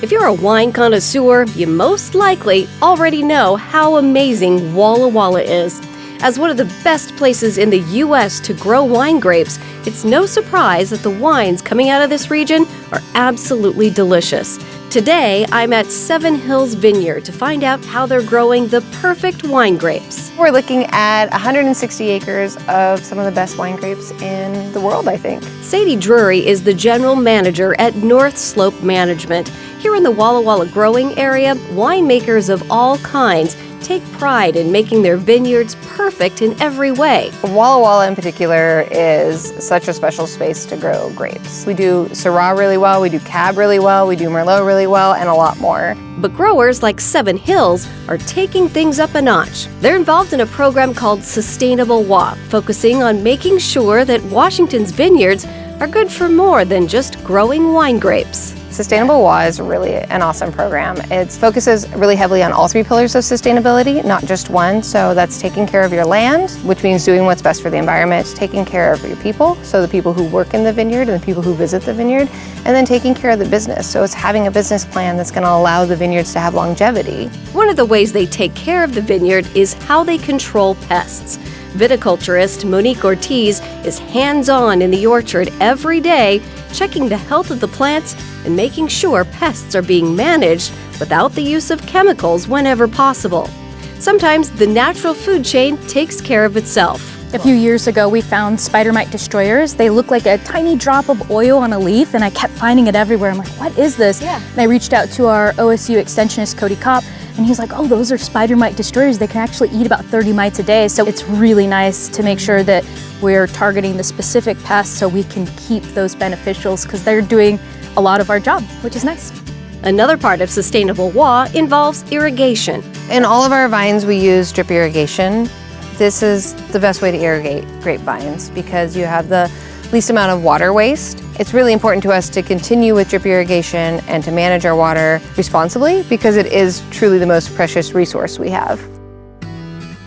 If you're a wine connoisseur, you most likely already know how amazing Walla is. As one of the best places in the U.S. to grow wine grapes, it's no surprise that the wines coming out of this region are absolutely delicious. Today, I'm at Seven Hills Vineyard to find out how they're growing the perfect wine grapes. We're looking at 160 acres of some of the best wine grapes in the world, I think. Sadie Drury is the general manager at North Slope Management. Here in the Walla growing area, winemakers of all kinds take pride in making their vineyards perfect in every way. Walla in particular is such a special space to grow grapes. We do Syrah really well, we do Cab really well, we do Merlot really well, and a lot more. But growers like Seven Hills are taking things up a notch. They're involved in a program called Sustainable Walla, focusing on making sure that Washington's vineyards are good for more than just growing wine grapes. Sustainable Walla is really an awesome program. It focuses really heavily on all three pillars of sustainability, not just one. So that's taking care of your land, which means doing what's best for the environment, taking care of your people, so the people who work in the vineyard and the people who visit the vineyard, and then taking care of the business. So it's having a business plan that's going to allow the vineyards to have longevity. One of the ways they take care of the vineyard is how they control pests. Viticulturist Monique Ortiz is hands-on in the orchard every day, checking the health of the plants and making sure pests are being managed without the use of chemicals whenever possible. Sometimes the natural food chain takes care of itself. A few years ago, we found spider mite destroyers. They look like a tiny drop of oil on a leaf, and I kept finding it everywhere. I'm like, what is this? And I reached out to our OSU extensionist, Cody Kopp, and he's like, oh, those are spider mite destroyers. They can actually eat about 30 mites a day. So it's really nice to make sure that we're targeting the specific pests so we can keep those beneficials, because they're doing a lot of our job, which is nice. Another part of Sustainable Walla involves irrigation. In all of our vines, we use drip irrigation. This is the best way to irrigate grapevines because you have the least amount of water waste. It's really important to us to continue with drip irrigation and to manage our water responsibly because it is truly the most precious resource we have.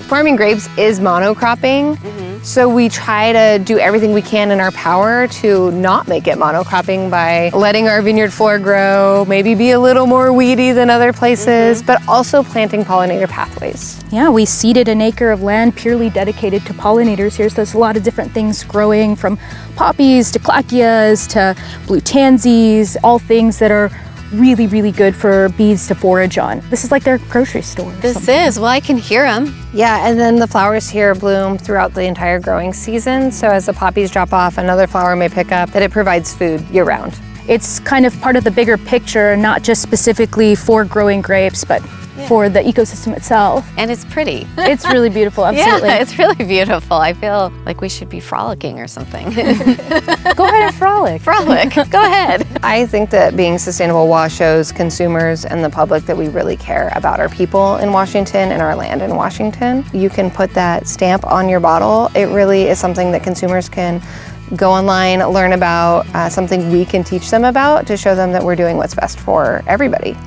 Farming grapes is monocropping, so we try to do everything we can in our power to not make it monocropping by letting our vineyard floor grow, maybe be a little more weedy than other places, but also planting pollinator pathways. Yeah, we seeded an acre of land purely dedicated to pollinators here, so there's a lot of different things growing, from poppies to clackias to blue tansies, all things that are really, really good for bees to forage on. This is like their grocery store. This is, well, I can hear them. Yeah, and then the flowers here bloom throughout the entire growing season. So as the poppies drop off, another flower may pick up, that it provides food year round. It's kind of part of the bigger picture, not just specifically for growing grapes, but for the ecosystem itself. And it's pretty. It's really beautiful, absolutely. Yeah, it's really beautiful. I feel like we should be frolicking or something. Go ahead and frolic. Frolic, go ahead. I think that being Sustainable Walla shows consumers and the public that we really care about our people in Washington and our land in Washington. You can put that stamp on your bottle. It really is something that consumers can go online, learn about, something we can teach them about to show them that we're doing what's best for everybody.